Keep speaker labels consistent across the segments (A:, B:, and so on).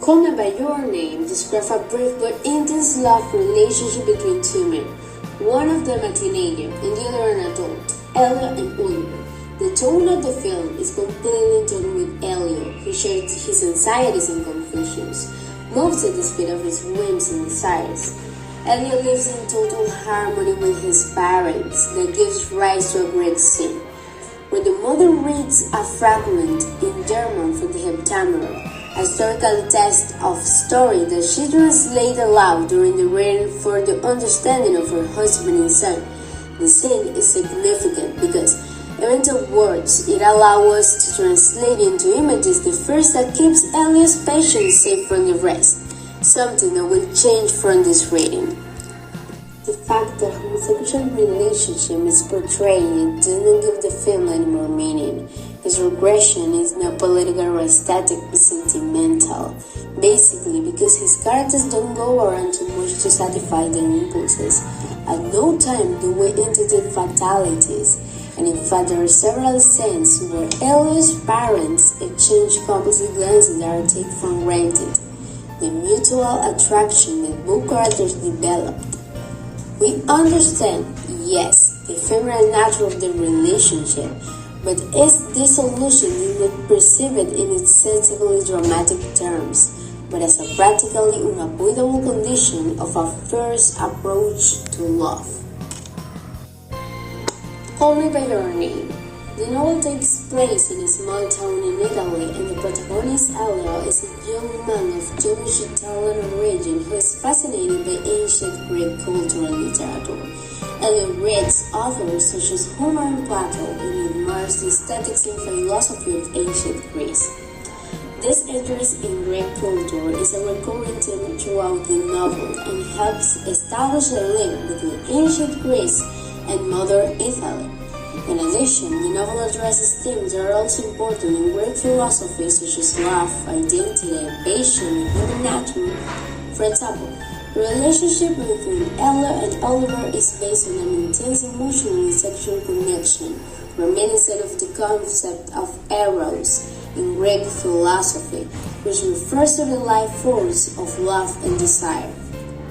A: Call Me By Your Name describes a brief but intense love relationship between two men. One of them a teenager and the other an adult, Elio and Oliver. The tone of the film is completely in tune with Elio. He shares his anxieties and confusions, moves at the speed of his whims and desires. Elio lives in total harmony with his parents that gives rise to a great scene, where the mother reads a fragment in German from the Heptameron, a historical text of story that she translated aloud during the reading for the understanding of her husband and son. The scene is significant because, even to words, it allows us to translate into images the first that keeps Elio's patience safe from the rest, something that will change from this reading. The fact that homosexual relationship is portrayed does not give the film any more meaning. His regression is not political or aesthetic but sentimental, basically because his characters don't go around too much to satisfy their impulses. At no time do we entertain fatalities, and in fact there are several scenes where Elio's parents exchange compulsive glances that are taken for granted. The mutual attraction that both characters developed. We understand, yes, the ephemeral nature of the relationship, but its dissolution is not perceived in its sensibly dramatic terms, but as a practically unavoidable condition of our first approach to love. Call Me By Your Name. The novel takes place in a small town in Italy, and the protagonist Elio is a young man of Jewish Italian origin who is fascinated by ancient Greek culture and literature. Elio reads authors such as Homer and Plato and admires the aesthetics and philosophy of ancient Greece. This interest in Greek culture is a recurring theme throughout the novel and helps establish a link between ancient Greece and modern Italy. In addition, the novel addresses themes that are also important in Greek philosophy such as love, identity, passion, and human nature. For example, the relationship between Elio and Oliver is based on an intense emotional and sexual connection, reminiscent of the concept of eros in Greek philosophy, which refers to the life force of love and desire.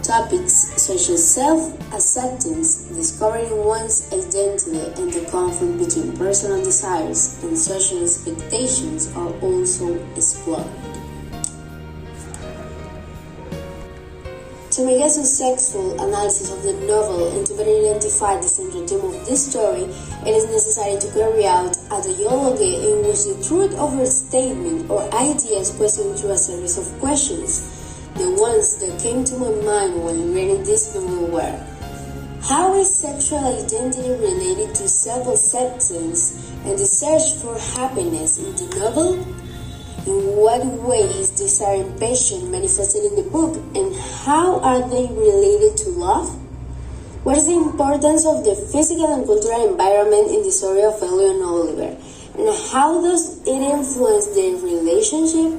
A: Topics such as self-acceptance, discovering one's identity, and the conflict between personal desires and social expectations are also explored. To make a successful analysis of the novel and to better identify the central theme of this story, it is necessary to carry out a dialogue in which the truth of a statement or idea is questioned through a series of questions. The ones that came to my mind when reading this novel were: how is sexual identity related to self-acceptance and the search for happiness in the novel? In what way is desire and passion manifested in the book, and how are they related to love? What is the importance of the physical and cultural environment in the story of Elio and Oliver, and how does it influence their relationship?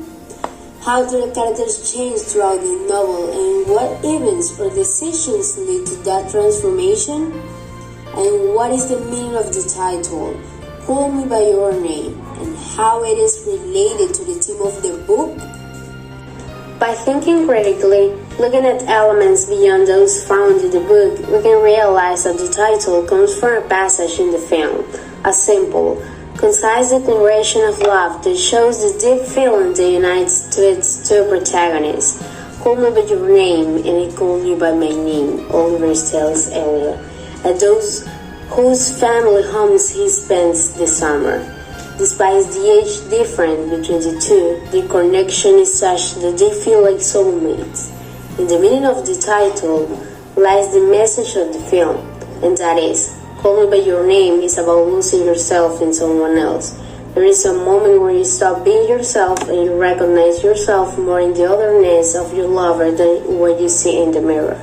A: How do the characters change throughout the novel, and what events or decisions lead to that transformation? And what is the meaning of the title, Call Me By Your Name, and how it is related to the theme of the book? By thinking critically, looking at elements beyond those found in the book, we can realize that the title comes from a passage in the film, a simple, concise declaration of love that shows the deep feeling that unites to its two protagonists. Call me by your name, and I call you by my name, Oliver tells Elio, at those whose family homes he spends the summer. Despite the age difference between the two, their connection is such that they feel like soulmates. In the meaning of the title lies the message of the film, and that is, Call Me By Your Name is about losing yourself in someone else. There is a moment where you stop being yourself and you recognize yourself more in the otherness of your lover than what you see in the mirror.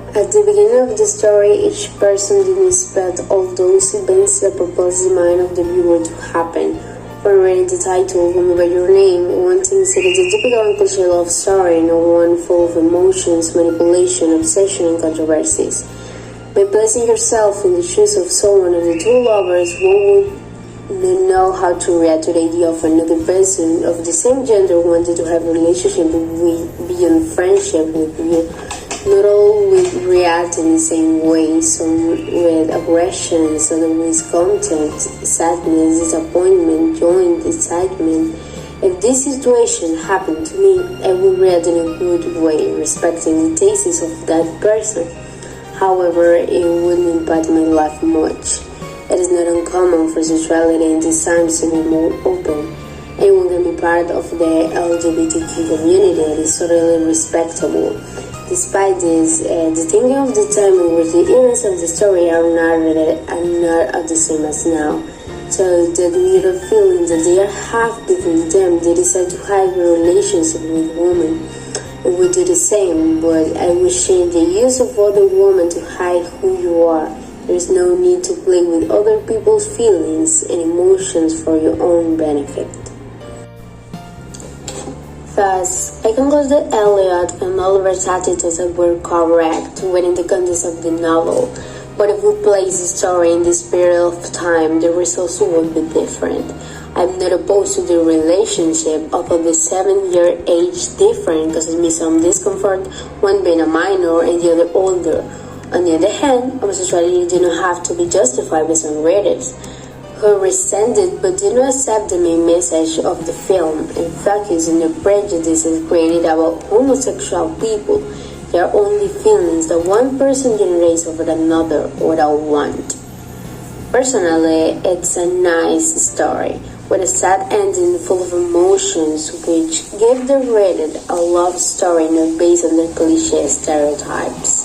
A: At the beginning of the story, each person didn't expect all those events that propose the mind of the viewer to happen. When reading the title, Call Me By Your Name, one thinks it is a typical and cliché love story, not one full of emotions, manipulation, obsession, and controversies. By placing yourself in the shoes of someone of the two lovers, one would know how to react to the idea of another person of the same gender wanting to have a relationship beyond friendship with you. Not all will react in the same way, some with aggression, some with contempt, sadness, disappointment, joy, excitement. If this situation happened to me, I would react in a good way, respecting the tastes of that person. However, it wouldn't impact my life much. It is not uncommon for sexuality in these times to be more open. Anyone can be part of the LGBTQ community. It is totally respectable. Despite this, the thinking of the time in which the events of the story are not the same as now. So that weird feeling that they have between them, they decide to hide their relationship with women. It would do the same, but I would change the use of other women to hide who you are. There is no need to play with other people's feelings and emotions for your own benefit. Thus, I conclude that Eliot and Oliver's attitudes were correct when in the context of the novel. But if we place the story in this period of time, the results would be different. I'm not opposed to the relationship, although the 7-year age difference causes me some discomfort, one being a minor and the other older. On the other hand, homosexuality did not have to be justified by some readers who resented but did not accept the main message of the film and focus on the prejudices created about homosexual people. They are only feelings that one person generates over another without want. Personally, it's a nice story with a sad ending full of emotions which give the reader a love story not based on their cliché stereotypes.